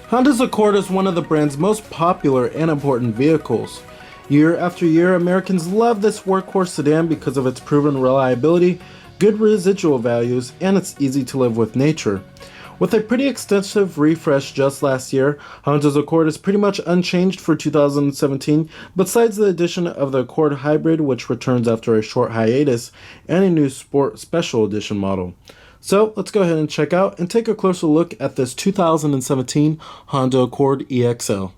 Honda's Accord is one of the brand's most popular and important vehicles. Year after year, Americans love this workhorse sedan because of its proven reliability, good residual values, and its easy to live with nature. With a pretty extensive refresh just last year, Honda's Accord is pretty much unchanged for 2017, besides the addition of the Accord Hybrid, which returns after a short hiatus, and a new Sport Special Edition model. So let's go ahead and check out and take a closer look at this 2017 Honda Accord EXL.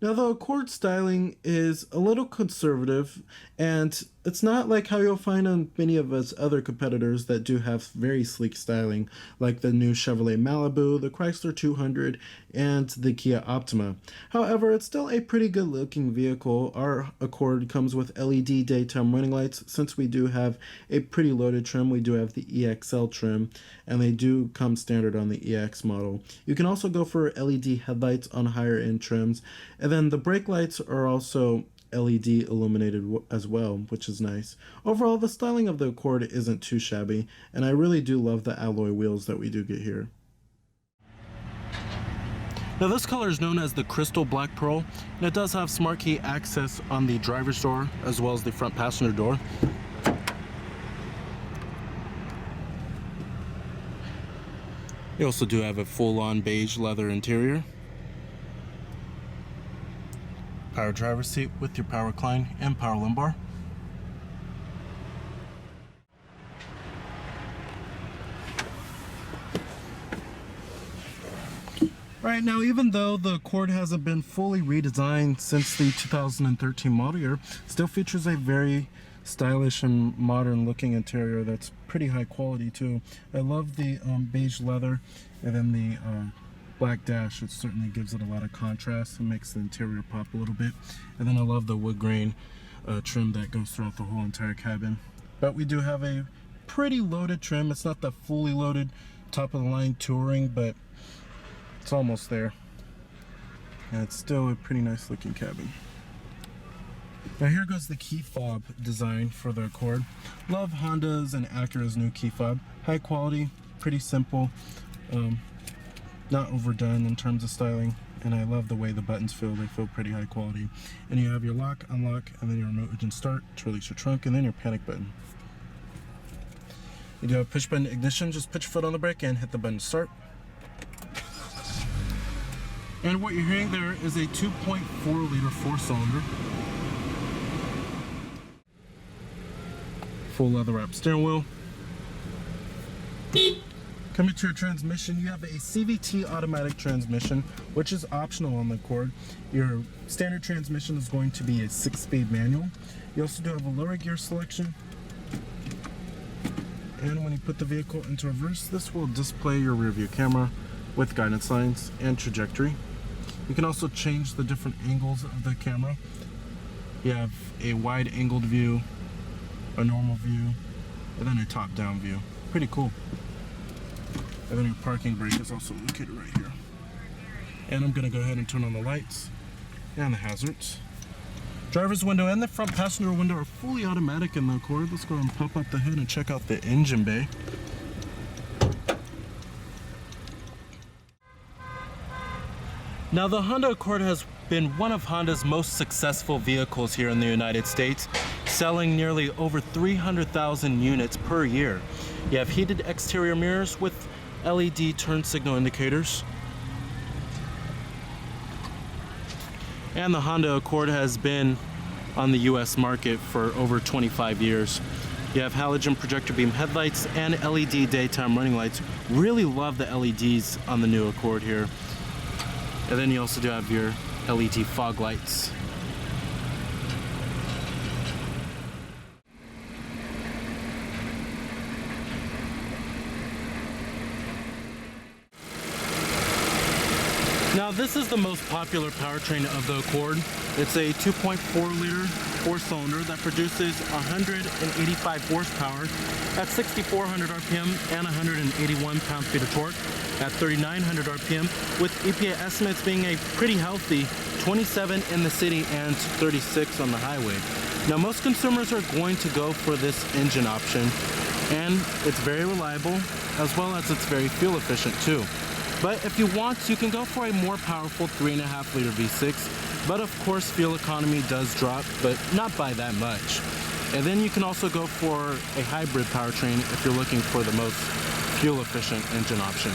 Now the Accord styling is a little conservative, and it's not like how you'll find on many of its other competitors that do have very sleek styling, like the new Chevrolet Malibu, the Chrysler 200, and the Kia Optima. However, it's still a pretty good looking vehicle. Our Accord comes with LED daytime running lights. Since we do have a pretty loaded trim, we do have the EXL trim, and they do come standard on the EX model. You can also go for LED headlights on higher end trims, and then the brake lights are also LED illuminated as well, which is nice. Overall, the styling of the Accord isn't too shabby, and I really do love the alloy wheels that we do get here. Now this color is known as the Crystal Black Pearl, and it does have smart key access on the driver's door as well as the front passenger door. You also do have a full-on beige leather interior. Power driver's seat with your power recline and power lumbar. Right now, even though the Accord hasn't been fully redesigned since the 2013 model year, still features a very stylish and modern looking interior that's pretty high quality too. I love the beige leather, and then the black dash. It certainly gives it a lot of contrast and makes the interior pop a little bit. And then I love the wood grain trim that goes throughout the whole entire cabin. But we do have a pretty loaded trim. It's not the fully loaded top of the line touring, but it's almost there. And it's still a pretty nice looking cabin. Now here goes the key fob design for the Accord. Love Honda's and Acura's new key fob. High quality, pretty simple, not overdone in terms of styling, and I love the way the buttons feel. They feel pretty high quality. And you have your lock, unlock, and then your remote engine start to release your trunk, and then your panic button. You do have push button ignition. Just put your foot on the brake and hit the button to start. And what you're hearing there is a 2.4 liter four-cylinder. Full leather wrapped steering wheel. Coming to your transmission, you have a CVT automatic transmission, which is optional on the Accord. Your standard transmission is going to be a 6-speed manual. You also do have a lower gear selection. And when you put the vehicle into reverse, this will display your rear view camera with guidance lines and trajectory. You can also change the different angles of the camera. You have a wide angled view, a normal view, and then a top down view. Pretty cool. And then your parking brake is also located right here. And I'm gonna go ahead and turn on the lights and the hazards. Driver's window and the front passenger window are fully automatic in the Accord. Let's go and pop up the hood and check out the engine bay. Now the Honda Accord has been one of Honda's most successful vehicles here in the United States, selling nearly over 300,000 units per year. You have heated exterior mirrors with LED turn signal indicators. And the Honda Accord has been on the US market for over 25 years. You have halogen projector beam headlights and LED daytime running lights. Really love the LEDs on the new Accord here. And then you also do have your LED fog lights. Now this is the most popular powertrain of the Accord. It's a 2.4 liter four-cylinder that produces 185 horsepower at 6,400 RPM and 181 pound-feet of torque. at 3,900 RPM, with EPA estimates being a pretty healthy 27 in the city and 36 on the highway. Now, most consumers are going to go for this engine option, and it's very reliable, as well as it's very fuel efficient too. But if you want, you can go for a more powerful 3.5 liter V6, but of course fuel economy does drop, but not by that much. And then you can also go for a hybrid powertrain if you're looking for the most fuel efficient engine option.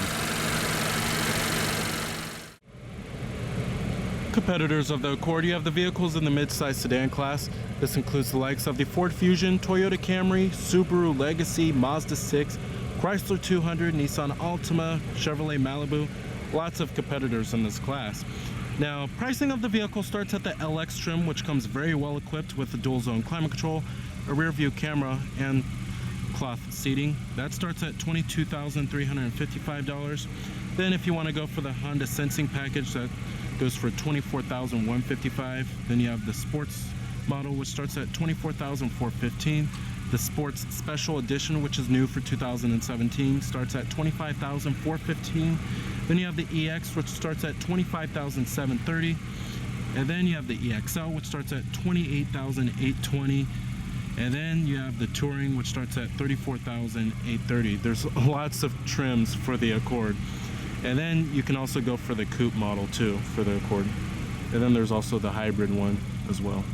Competitors of the Accord, you have the vehicles in the mid-size sedan class. This includes the likes of the Ford Fusion, Toyota Camry, Subaru Legacy, Mazda 6, Chrysler 200, Nissan Altima, Chevrolet Malibu. Lots of competitors in this class. Now, pricing of the vehicle starts at the LX trim, which comes very well equipped with the dual zone climate control, a rear view camera, and cloth seating. That starts at $22,355. Then if you want to go for the Honda Sensing package, that goes for $24,155. Then you have the Sports model, which starts at $24,415. The Sports Special Edition, which is new for 2017, starts at $25,415. Then you have the EX, which starts at $25,730. And then you have the EXL, which starts at $28,820. And then you have the Touring, which starts at $34,830. There's lots of trims for the Accord. And then you can also go for the coupe model too for the Accord. And then there's also the hybrid one as well.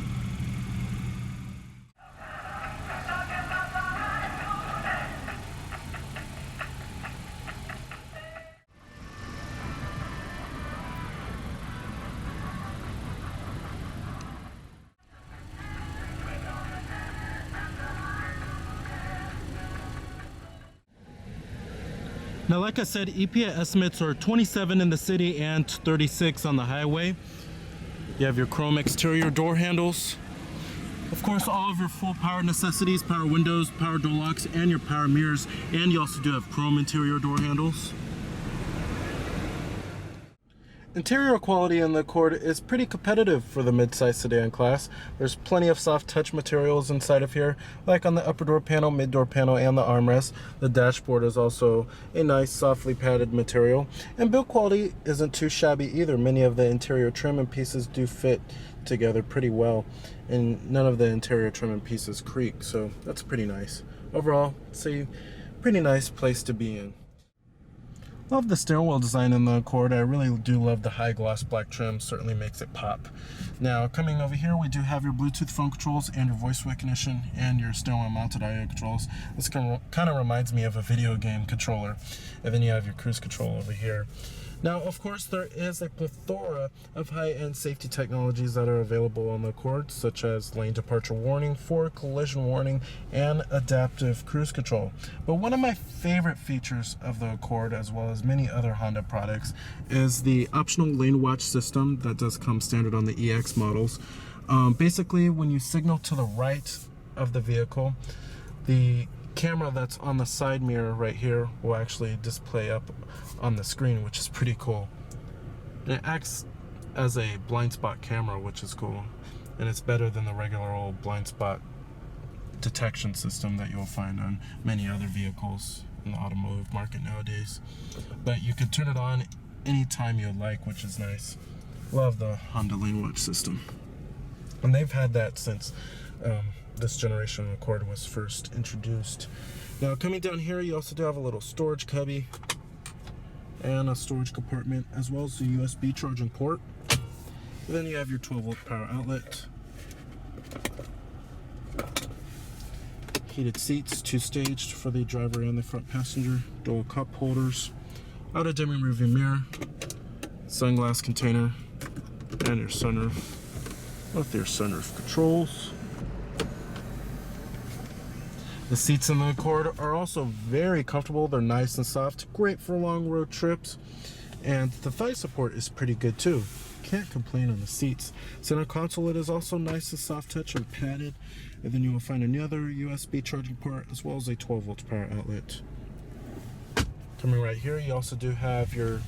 Now, like I said, EPA estimates are 27 in the city and 36 on the highway. You have your chrome exterior door handles. Of course, all of your full power necessities, power windows, power door locks, and your power mirrors. And you also do have chrome interior door handles. Interior quality in the Accord is pretty competitive for the mid-size sedan class. There's plenty of soft touch materials inside of here, like on the upper door panel, mid door panel, and the armrest. The dashboard is also a nice softly padded material, and build quality isn't too shabby either. Many of the interior trim and pieces do fit together pretty well, and none of the interior trim and pieces creak, so that's pretty nice. Overall, it's a pretty nice place to be in. Love the steering wheel design in the Accord. I really do love the high gloss black trim, certainly makes it pop. Now, coming over here, we do have your Bluetooth phone controls and your voice recognition and your steering wheel mounted I/O controls. This kind of reminds me of a video game controller. And then you have your cruise control over here. Now, of course, there is a plethora of high-end safety technologies that are available on the Accord, such as lane departure warning, forward collision warning, and adaptive cruise control. But one of my favorite features of the Accord, as well as many other Honda products, is the optional lane watch system that does come standard on the EX models. Basically, when you signal to the right of the vehicle, the camera that's on the side mirror right here will actually display up on the screen, which is pretty cool. And it acts as a blind spot camera, which is cool, and it's better than the regular old blind spot detection system that you'll find on many other vehicles in the automotive market nowadays. But you can turn it on anytime you like, which is nice. Love the Honda Lane Watch system, and they've had that since this generation of Accord was first introduced. Now, coming down here, you also do have a little storage cubby and a storage compartment, as well as a USB charging port. And then you have your 12-volt power outlet, heated seats, two-staged for the driver and the front passenger, dual cup holders, auto-dimming rearview mirror, sunglass container, and your sunroof with your sunroof controls. The seats in the Accord are also very comfortable. They're nice and soft, great for long road trips, and the thigh support is pretty good too. Can't complain on the seats. Center console, it is also nice and soft touch and padded, and then you will find another USB charging port as well as a 12-volt power outlet. Coming right here, you also do have your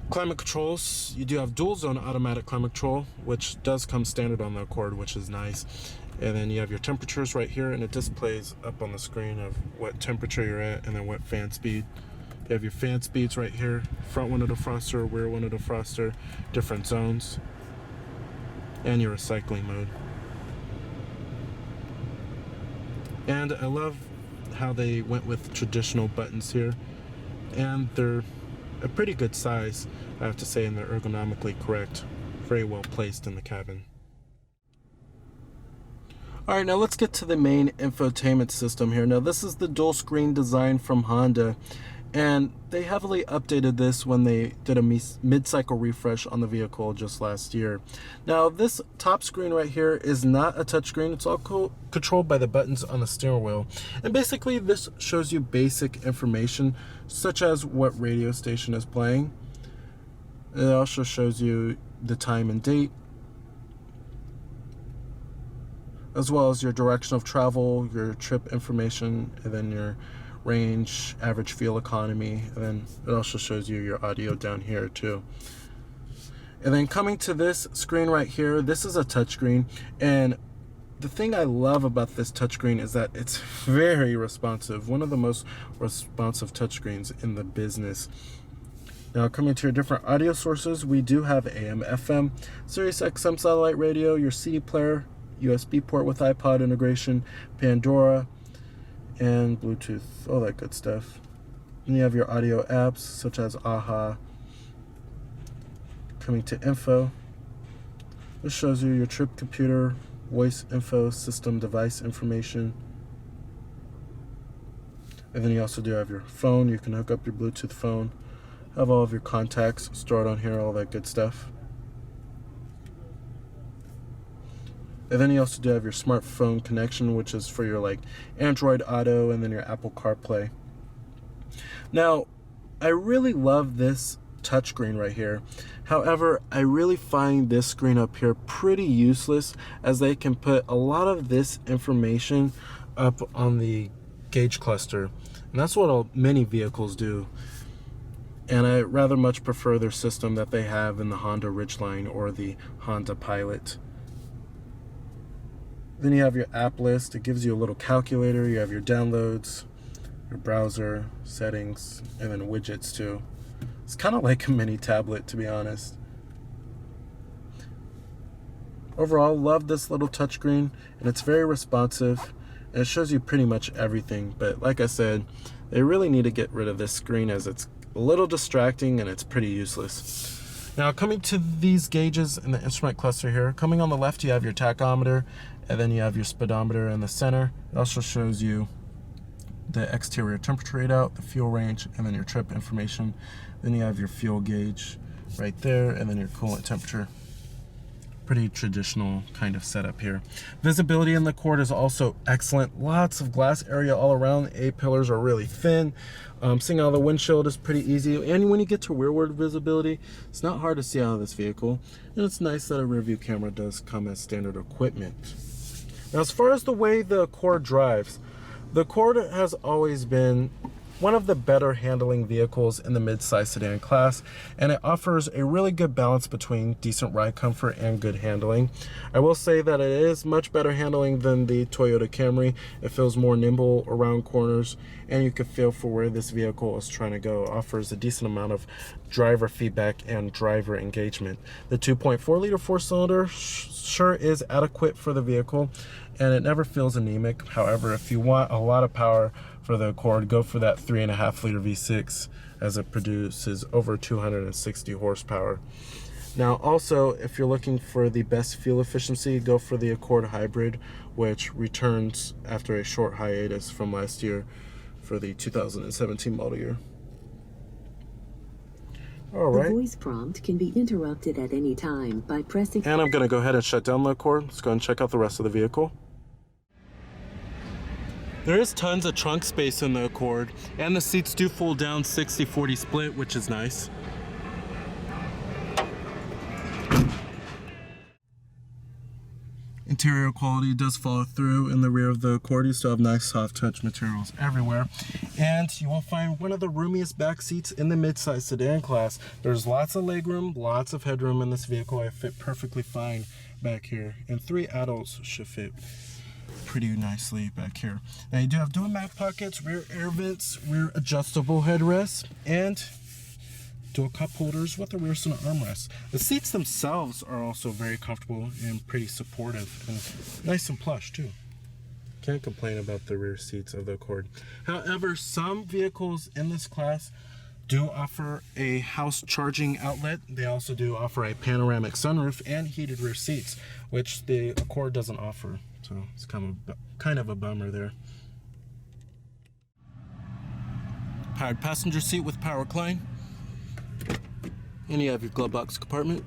climate controls. You do have dual zone automatic climate control, which does come standard on the Accord, which is nice. And then you have your temperatures right here, and it displays up on the screen of what temperature you're at and then what fan speed You have your fan speeds right here, front window defroster, rear window defroster, different zones, and your recycling mode. And I love how they went with traditional buttons here, and they're a pretty good size, I have to say, and they're ergonomically correct, very well placed in the cabin. Alright, now let's get to the main infotainment system here. Now this is the dual screen design from Honda, and they heavily updated this when they did a mid-cycle refresh on the vehicle just last year. Now this top screen right here is not a touchscreen. It's all controlled by the buttons on the steering wheel, and basically this shows you basic information such as what radio station is playing. It also shows you the time and date, as well as your direction of travel, your trip information, and then your range, average fuel economy, and then it also shows you your audio down here too. And then coming to this screen right here, this is a touchscreen, and the thing I love about this touchscreen is that it's very responsive, one of the most responsive touchscreens in the business. Now coming to your different audio sources, we do have AM, FM, Sirius XM satellite radio, your CD player, USB port with iPod integration, Pandora, and Bluetooth, all that good stuff. And you have your audio apps such as AHA. Coming to info, this shows you your trip computer, voice info, system device information. And then you also do have your phone. You can hook up your Bluetooth phone, have all of your contacts stored on here, all that good stuff. And then you also do have your smartphone connection, which is for your like Android Auto and then your Apple CarPlay. Now, I really love this touchscreen right here. However, I really find this screen up here pretty useless, as they can put a lot of this information up on the gauge cluster. And that's what many vehicles do. And I rather much prefer their system that they have in the Honda Ridgeline or the Honda Pilot. Then you have your app list. It gives you a little calculator. You have your downloads, your browser, settings, and then widgets too. It's kind of like a mini tablet, to be honest. Overall, love this little touchscreen, and it's very responsive, and it shows you pretty much everything. But like I said, they really need to get rid of this screen, as it's a little distracting and it's pretty useless. Now coming to these gauges in the instrument cluster here, coming on the left you have your tachometer, and then you have your speedometer in the center. It also shows you the exterior temperature readout, the fuel range, and then your trip information. Then you have your fuel gauge right there, and then your coolant temperature. Pretty traditional kind of setup here. Visibility in the Accord is also excellent. Lots of glass area all around. The A-pillars are really thin. Seeing out of the windshield is pretty easy. And when you get to rearward visibility, it's not hard to see out of this vehicle. And it's nice that a rear view camera does come as standard equipment. Now, as far as the way the Accord drives, the Accord has always been one of the better handling vehicles in the mid-size sedan class, and it offers a really good balance between decent ride comfort and good handling. I will say that it is much better handling than the Toyota Camry. It feels more nimble around corners, and you can feel for where this vehicle is trying to go. It offers a decent amount of driver feedback and driver engagement. The 2.4 liter four-cylinder sure is adequate for the vehicle, and it never feels anemic. However, if you want a lot of power for the Accord, go for that 3.5 liter V6, as it produces over 260 horsepower. Now also, if you're looking for the best fuel efficiency, go for the Accord Hybrid, which returns after a short hiatus from last year for the 2017 model year. All right. The voice prompt can be interrupted at any time by pressing... And I'm going to go ahead and shut down the Accord. Let's go and check out the rest of the vehicle. There is tons of trunk space in the Accord, and the seats do fold down 60-40 split, which is nice. Interior quality does follow through in the rear of the Accord. You still have nice soft touch materials everywhere. And you will find one of the roomiest back seats in the midsize sedan class. There's lots of legroom, lots of headroom in this vehicle. I fit perfectly fine back here, and 3 adults should fit pretty nicely back here. Now you do have dual map pockets, rear air vents, rear adjustable headrests, and dual cup holders with a rear center armrest. The seats themselves are also very comfortable and pretty supportive and nice and plush too. Can't complain about the rear seats of the Accord. However, some vehicles in this class do offer a house charging outlet. They also do offer a panoramic sunroof and heated rear seats, which the Accord doesn't offer. So it's kind of a bummer there. Powered passenger seat with power recline. And you have your glove box compartment.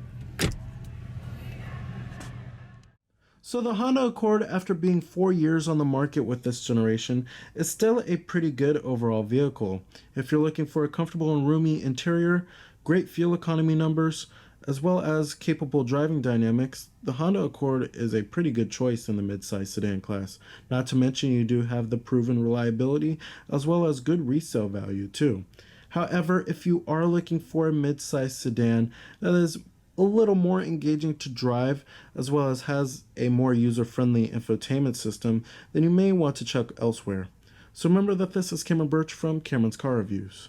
So the Honda Accord, after being 4 years on the market with this generation, is still a pretty good overall vehicle. If you're looking for a comfortable and roomy interior, great fuel economy numbers, as well as capable driving dynamics, the Honda Accord is a pretty good choice in the midsize sedan class. Not to mention you do have the proven reliability, as well as good resale value too. However, if you are looking for a midsize sedan that is a little more engaging to drive, as well as has a more user-friendly infotainment system, then you may want to check elsewhere. So remember that this is Cameron Birch from Cameron's Car Reviews.